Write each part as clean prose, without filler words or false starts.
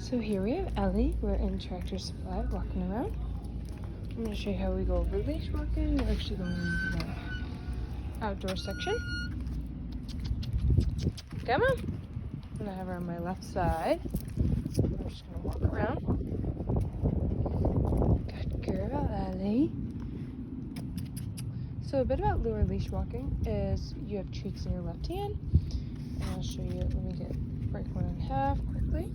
So here we have Ellie. We're in Tractor Supply walking around. I'm going to show you how we go over leash walking. We're actually going into the outdoor section. Come on. I'm going to have her on my left side. We're just going to walk around. Good girl, Ellie. So a bit about lure leash walking is you have treats in your left hand. And I'll show you, let me break one in half quickly.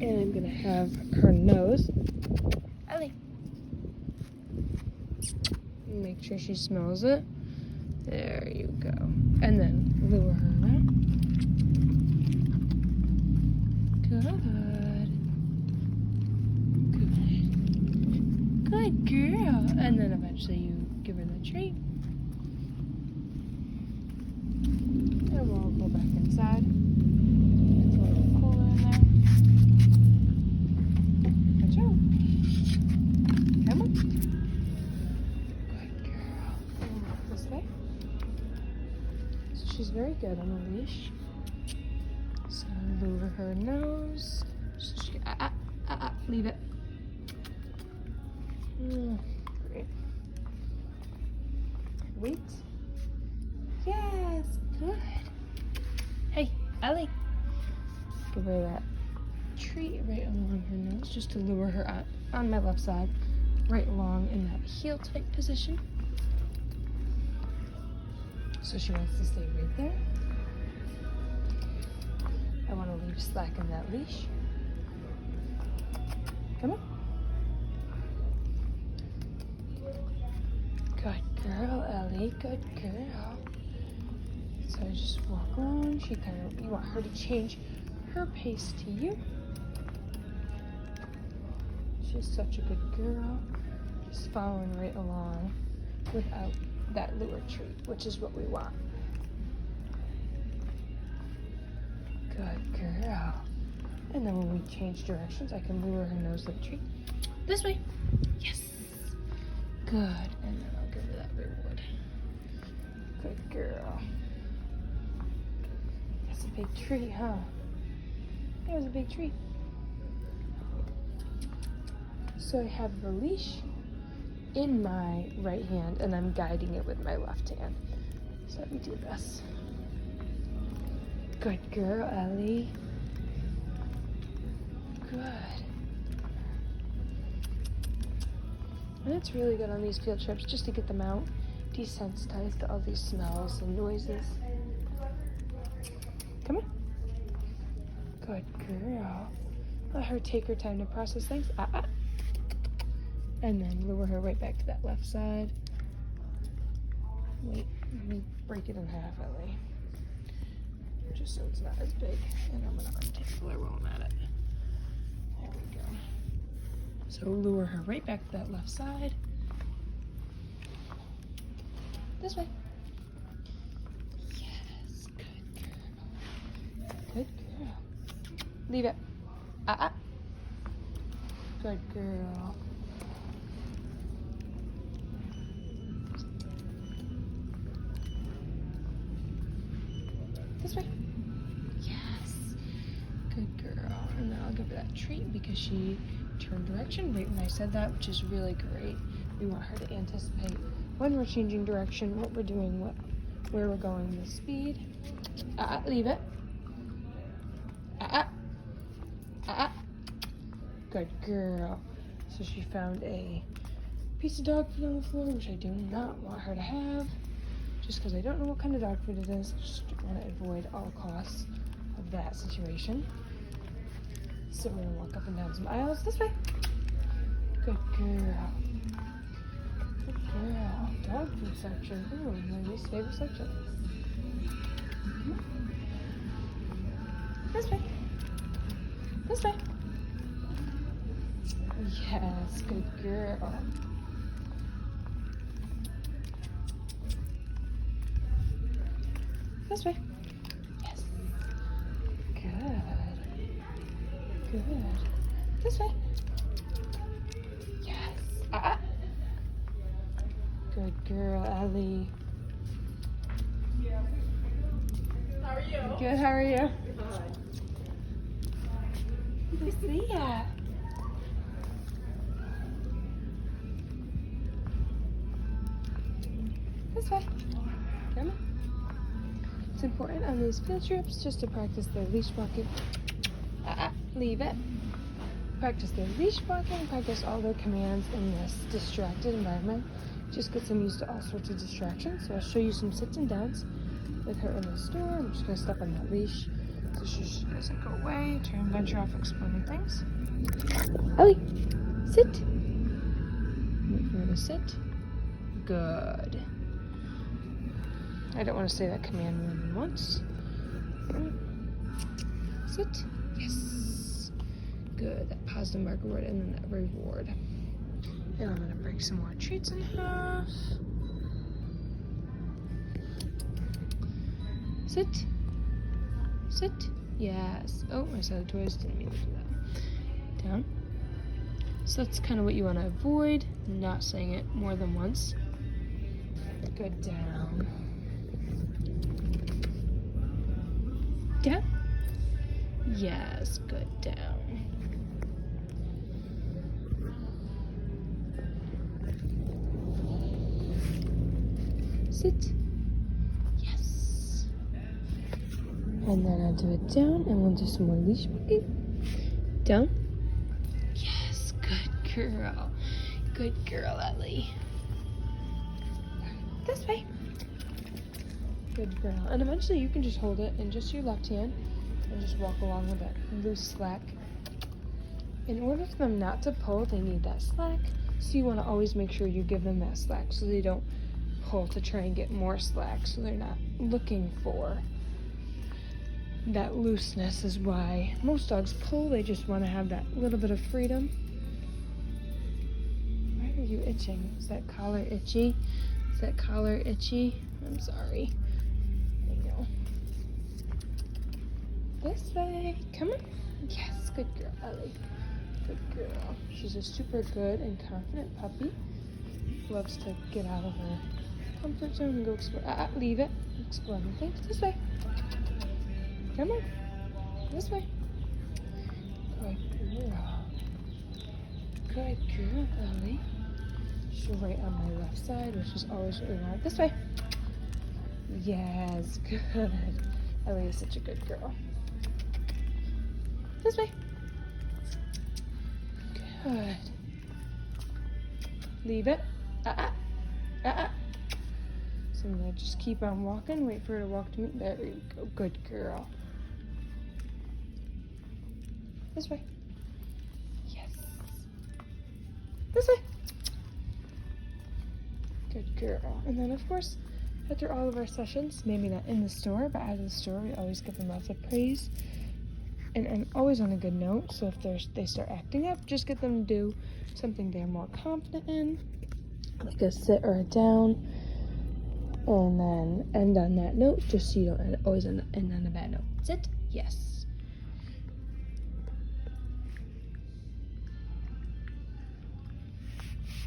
And I'm gonna have her nose, Ellie, make sure she smells it. There you go. And then lure her around. Good girl. And then eventually you give her the treat. And we'll go back inside. It's a little cooler in there. Good job. Come on. Good girl. And walk this way. So she's very good on the leash. So lure her nose. So she, leave it. Great. Wait. Yes, good. Hey, Ellie. Give her that treat right along her nose, just to lure her out on my left side, right along in that heel tight position. So she wants to stay right there. I want to leave slack in that leash. Come on. Good girl, Ellie. Good girl. So I just walk along. You want her to change her pace to you. She's such a good girl. Just following right along without that lure treat, which is what we want. Good girl. And then when we change directions, I can lure her nose like treat. This way. Yes. Good. And then I'll give her that reward. Good girl. That's a big treat, huh? That was a big treat. So I have the leash in my right hand and I'm guiding it with my left hand. So let me do this. Good girl, Ellie. Good. And it's really good on these field trips just to get them out, desensitized to all these smells and noises. Come on. Good girl. Let her take her time to process things. And then lure her right back to that left side. Wait, let me break it in half, Ellie. Just so it's not as big. And I'm gonna untangle her while I'm at it. There we go. So lure her right back to that left side. This way. Yes, good girl. Good girl. Leave it. Good girl. This way. Yes. Good girl. And then I'll give her that treat because she turned direction right when I said that, which is really great. We want her to anticipate when we're changing direction, what we're doing, where we're going, the speed. Leave it. Good girl. So she found a piece of dog food on the floor, which I do not want her to have, just because I don't know what kind of dog food it is. Just want to avoid all costs of that situation. So we're gonna walk up and down some aisles this way. Good girl. Good girl. Dog food section. Ooh, my least favorite section. This way. This way. Yes, good girl. This way. Yes. Good. Good. This way. Yes. Good girl, Ellie. Good, how are you? Good to see ya. This way. Come on. It's important on these field trips just to practice their leash walking. Leave it. Practice their leash walking, practice all their commands in this distracted environment. Just get them used to all sorts of distractions. So I'll show you some sits and downs with her in the store. I'm just going to step on that leash so she doesn't go away, try and venture off exploring things. Ellie, sit. Wait for her to sit. Good. I don't want to say that command more than once. Sit. Yes. Good. That positive marker word and then that reward. And I'm going to break some more treats in half. Sit. Sit. Yes. Oh, I saw the toys. Didn't mean to do that. Down. So that's kind of what you want to avoid. Not saying it more than once. Good. Down. Down. Yes. Good. Down. Sit. Yes. And then I'll do it down, and we'll do some more leash walking. Down. Yes. Good girl. Good girl, Ellie. This way. Good girl. And eventually you can just hold it in just your left hand and just walk along with it. Loose slack. In order for them not to pull, they need that slack. So you want to always make sure you give them that slack so they don't pull to try and get more slack. So they're not looking for that looseness is why most dogs pull. They just want to have that little bit of freedom. Why are you itching? Is that collar itchy? Is that collar itchy? I'm sorry. I know. This way. Come on. Yes, good girl, Ellie. Good girl. She's a super good and confident puppy. Loves to get out of her comfort zone and go explore. Leave it. Explore things. This way. Come on. This way. Good girl. Good girl, Ellie. She's right on my left side, which is always what we want. This way. Yes, good. Ellie is such a good girl. This way. Good. Leave it. So I'm gonna just keep on walking, wait for her to walk to me. There you go. Good girl. This way. Yes. This way. Good girl. And then of course, after all of our sessions, maybe not in the store, but out of the store, we always give them lots of praise. And always on a good note, so if they start acting up, just get them to do something they're more confident in, like a sit or a down, and then end on that note, just so you don't always end on a bad note. Sit, yes.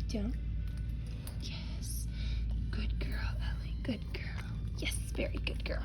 Down, yes. Good girl, Ellie, good girl. Yes, very good girl.